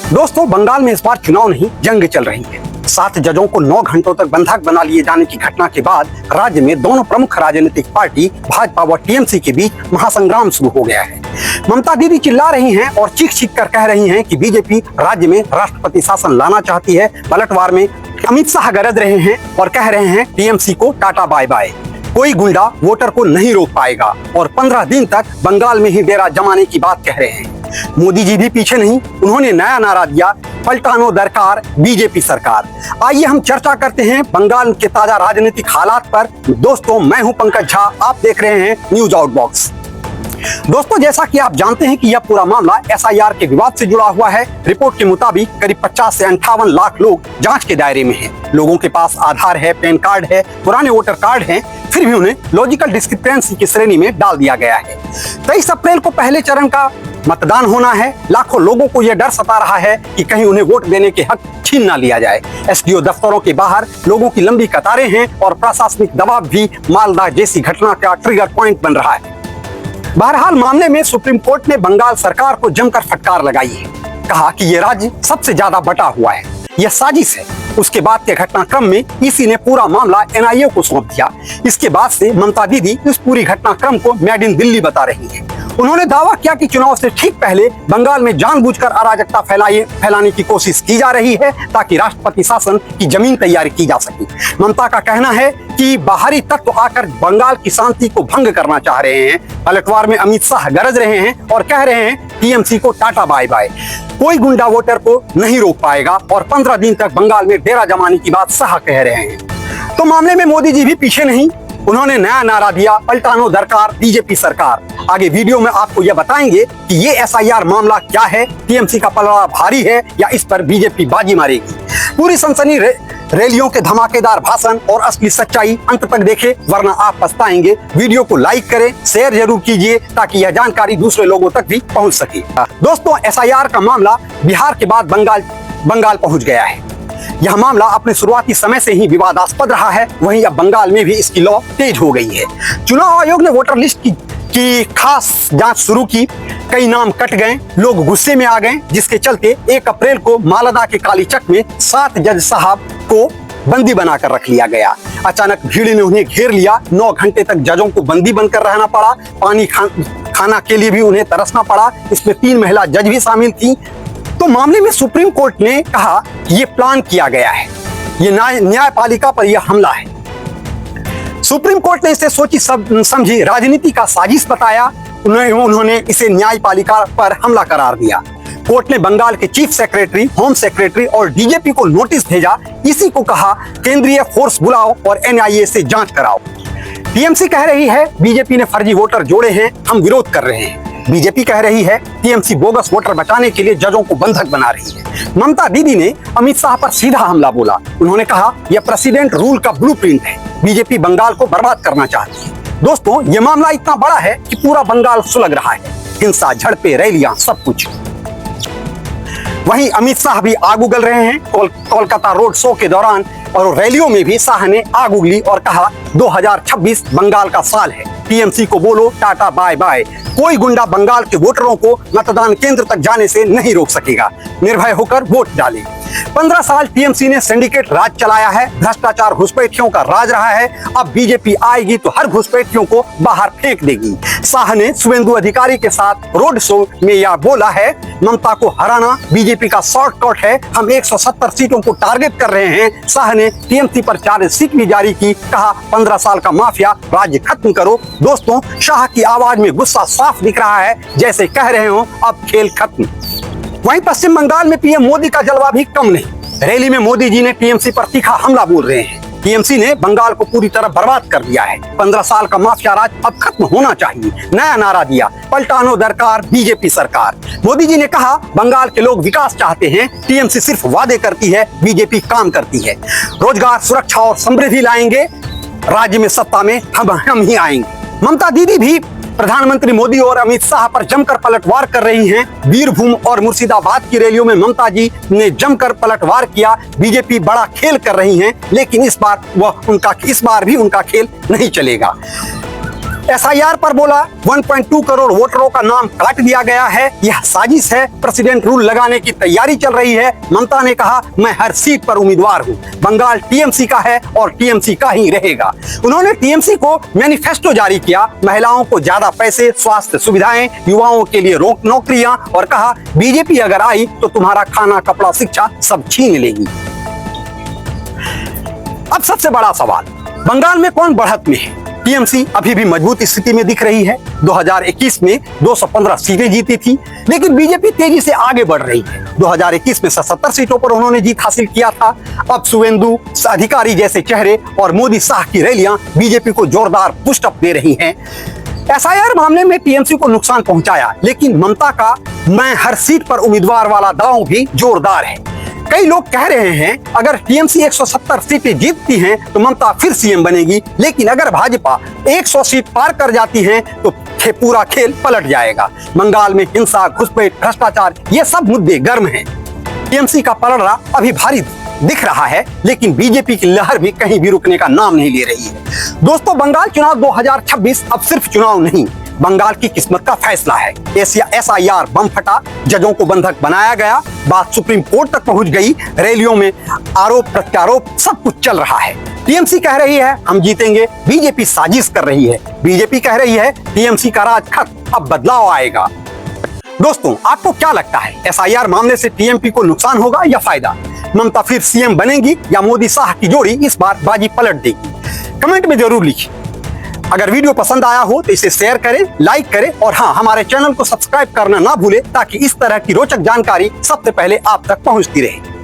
दोस्तों, बंगाल में इस बार चुनाव नहीं, जंग चल रही है। 7 जजों को 9 घंटों तक बंधक बना लिए जाने की घटना के बाद राज्य में दोनों प्रमुख राजनीतिक पार्टी भाजपा व टीएमसी के बीच महासंग्राम शुरू हो गया है। ममता दीदी चिल्ला रही हैं और चीख कर कह रही हैं कि बीजेपी राज्य में राष्ट्रपति शासन लाना चाहती है। पलटवार में अमित शाह गरज रहे हैं और कह रहे हैं टीएमसी को टाटा बाय बाय। कोई गुंडा वोटर को नहीं रोक पाएगा और 15 दिन तक बंगाल में ही डेरा जमाने की बात कह रहे हैं। मोदी जी भी पीछे नहीं, उन्होंने नया नारा दिया, पलटानो दरकार बीजेपी सरकार। आइए हम चर्चा करते हैं बंगाल के ताजा राजनीतिक हालात पर। दोस्तों, मैं हूं पंकज झा, आप देख रहे हैं न्यूज आउटबॉक्स। दोस्तों, जैसा कि आप जानते हैं कि यह पूरा मामला एसआईआर के विवाद से जुड़ा हुआ है। रिपोर्ट के मुताबिक करीब 50 से 58 लाख लोग जांच के दायरे में हैं। लोगों के पास आधार है, पैन कार्ड है, पुराने वोटर कार्ड हैं, फिर भी उन्हें लॉजिकल डिस्क्रिपेंसी की श्रेणी में डाल दिया गया है। 23 अप्रैल को पहले चरण का मतदान होना है। लाखों लोगों को यह डर सता रहा है कि कहीं उन्हें वोट देने के हक छीन ना लिया जाए। एसडीओ दफ्तरों के बाहर लोगों की लंबी कतारें हैं और प्रशासनिक दबाव भी मालदा जैसी घटना का ट्रिगर पॉइंट बन रहा है। बहरहाल, मामले में सुप्रीम कोर्ट ने बंगाल सरकार को जमकर फटकार लगाई है। कहा कि यह राज्य सबसे ज्यादा बटा हुआ है, यह साजिश है। उसके बाद के घटनाक्रम में ईसी ने पूरा मामला एनआईए को सौंप दिया। इसके बाद से ममता दीदी इस पूरी घटनाक्रम को मेड इन दिल्ली बता रही है। उन्होंने दावा किया कि चुनाव से ठीक पहले बंगाल में जानबूझकर अराजकता फैलाने की कोशिश की जा रही है ताकि राष्ट्रपति शासन की जमीन तैयार की जा सके। ममता का कहना है कि बाहरी तत्व आकर बंगाल की शांति को भंग करना चाह रहे हैं। पलटवार में अमित शाह गरज रहे हैं और कह रहे हैं टीएमसी को टाटा बाय बाय। कोई गुंडा वोटर को नहीं रोक पाएगा और 15 दिन तक बंगाल में डेरा जमाने की बात शाह कह रहे हैं। तो मामले में मोदी जी भी पीछे नहीं, उन्होंने नया नारा दिया, पलटानो दरकार बीजेपी सरकार। आगे वीडियो में आपको यह बताएंगे कि ये एसआईआर मामला क्या है, टीएमसी का पलड़ा भारी है या इस पर बीजेपी बाजी मारेगी। पूरी सनसनी रैलियों के धमाकेदार भाषण और असली सच्चाई अंत तक देखें, वरना आप पछताएंगे। वीडियो को लाइक करें, शेयर जरूर कीजिए ताकि यह जानकारी दूसरे लोगों तक भी पहुंच सके। दोस्तों, एसआईआर का मामला बिहार के बाद बंगाल पहुंच गया है। यह मामला अपने शुरुआती समय से ही विवादास्पद रहा है। वहीं अब बंगाल में भी इसकी लौ तेज हो गई है। चुनाव आयोग ने वोटर लिस्ट की खास जांच शुरू की। कई नाम कट गए, लोग गुस्से में आ गए, जिसके चलते 1 अप्रैल को मालदा के कालीचक में 7 जज साहब को बंदी बनाकर रख लिया गया। अचानक भीड़ ने उन्हें घेर लिया। 9 घंटे तक जजों को बंदी बनकर रहना पड़ा। पानी खाना के लिए भी उन्हें तरसना पड़ा। इसमें 3 महिला जज भी शामिल थी। तो मामले में सुप्रीम कोर्ट ने कहा ये प्लान किया गया है, ये न्यायपालिका पर यह हमला है। सुप्रीम कोर्ट ने इसे सोची समझी राजनीति का साजिश बताया। उन्होंने इसे न्यायपालिका पर हमला करार दिया। कोर्ट ने बंगाल के चीफ सेक्रेटरी, होम सेक्रेटरी और डीजीपी को नोटिस भेजा। इसी को कहा केंद्रीय फोर्स बुलाओ और एनआईए से जांच कराओ। टीएमसी कह रही है बीजेपी ने फर्जी वोटर जोड़े हैं, हम विरोध कर रहे हैं। बीजेपी कह रही है टीएमसी बोगस वोटर बचाने के लिए जजों को बंधक बना रही है। ममता दीदी ने अमित शाह पर सीधा हमला बोला। उन्होंने कहा यह प्रेसिडेंट रूल का ब्लूप्रिंट है, बीजेपी बंगाल को बर्बाद करना चाहती है। दोस्तों, यह मामला इतना बड़ा है कि पूरा बंगाल सुलग रहा है। हिंसा, झड़पें, रैलियां, सब कुछ। वहीं अमित शाह भी आग उगल रहे हैं। कोलकाता रोड शो के दौरान और रैलियों में भी शाह ने आग उगली और कहा 2026 बंगाल का साल है, टीएमसी को बोलो टाटा बाय बाय। कोई गुंडा बंगाल के वोटरों को मतदान केंद्र तक जाने से नहीं रोक सकेगा। निर्भय होकर वोट डालें। 15 साल टीएमसी ने सिंडिकेट राज चलाया है, भ्रष्टाचार घुसपैठियों का राज रहा है। अब बीजेपी आएगी तो हर घुसपैठियों को बाहर फेंक देगी। शाह ने शुभेंदु अधिकारी के साथ रोड शो में यह बोला है, ममता को हराना बीजेपी का शॉर्टकट है, हम 170 सीटों को टारगेट कर रहे हैं। शाह ने टीएमसी पर चार्जशीट भी जारी की, कहा 15 साल का माफिया राज्य खत्म करो। दोस्तों, शाह की आवाज में गुस्सा साफ दिख रहा है, जैसे कह रहे हो अब खेल खत्म। वहीं पश्चिम बंगाल में पीएम मोदी का जलवा भी कम नहीं। रैली में मोदी जी ने टीएमसी पर तीखा हमला बोल रहे हैं। टीएमसी ने बंगाल को पूरी तरह बर्बाद कर दिया है। 15 साल का माफिया राज अब खत्म होना चाहिए। नया नारा दिया, पलटानो दरकार बीजेपी सरकार। मोदी जी ने कहा बंगाल के लोग विकास चाहते हैं, टीएमसी सिर्फ वादे करती है, बीजेपी काम करती है। रोजगार, सुरक्षा और समृद्धि लाएंगे, राज्य में सत्ता में हम ही आएंगे। ममता दीदी भी प्रधानमंत्री मोदी और अमित शाह पर जमकर पलटवार कर रही हैं। वीरभूम और मुर्शिदाबाद की रैलियों में ममता जी ने जमकर पलटवार किया। बीजेपी बड़ा खेल कर रही हैं, लेकिन इस बार भी उनका खेल नहीं चलेगा। एसआईआर पर बोला 1.2 करोड़ वोटरों का नाम काट दिया गया है, यह साजिश है, प्रेसिडेंट रूल लगाने की तैयारी चल रही है। ममता ने कहा मैं हर सीट पर उम्मीदवार हूं, बंगाल टीएमसी का है और टीएमसी का ही रहेगा। उन्होंने टीएमसी को मैनिफेस्टो जारी किया, महिलाओं को ज्यादा पैसे, स्वास्थ्य सुविधाएं, युवाओं के लिए नौकरियां, और कहा बीजेपी अगर आई तो तुम्हारा खाना, कपड़ा, शिक्षा सब छीन लेगी। अब सबसे बड़ा सवाल, बंगाल में कौन बढ़त में है? टीएमसी अभी भी मजबूत स्थिति में दिख रही है। 2021 में 215 सीटें जीती थी, लेकिन बीजेपी तेजी से आगे बढ़ रही है। 2021 में 77 सीटों पर उन्होंने जीत हासिल किया था। अब शुवेंदु अधिकारी जैसे चेहरे और मोदी शाह की रैलियां बीजेपी को जोरदार पुशअप दे रही हैं। एसआईआर मामले में टीएमसी को नुकसान पहुंचाया, लेकिन ममता का मैं हर सीट पर उम्मीदवार वाला दांव भी जोरदार है। कई लोग कह रहे हैं अगर टीएमसी 170 सीटें जीतती हैं तो ममता फिर सीएम बनेगी, लेकिन अगर भाजपा 100 सीट पार कर जाती है तो पूरा खेल पलट जाएगा। बंगाल में हिंसा, घुसपैठ, भ्रष्टाचार, ये सब मुद्दे गर्म हैं। टीएमसी का पलड़ा अभी भारी दिख रहा है, लेकिन बीजेपी की लहर भी कहीं भी रुकने का नाम नहीं ले रही है। दोस्तों, बंगाल चुनाव 2026 अब सिर्फ चुनाव नहीं, बंगाल की किस्मत का फैसला है। एसआईआर बम फटा, जजों को बंधक बनाया गया, बात सुप्रीम कोर्ट तक पहुंच गई, रैलियों में आरोप प्रत्यारोप सब कुछ चल रहा है। टीएमसी कह रही है हम जीतेंगे, बीजेपी साजिश कर रही है। बीजेपी कह रही है टीएमसी का राज खत्म, अब बदलाव आएगा। दोस्तों, आपको क्या लगता है, एसआईआर मामले से टीएमसी को नुकसान होगा या फायदा? ममता फिर सीएम बनेगी या मोदी शाह की जोड़ी इस बार बाजी पलट देगी? कमेंट में जरूर लिखिए। अगर वीडियो पसंद आया हो तो इसे शेयर करें, लाइक करें और हाँ, हमारे चैनल को सब्सक्राइब करना ना भूलें ताकि इस तरह की रोचक जानकारी सबसे पहले आप तक पहुंचती रहे।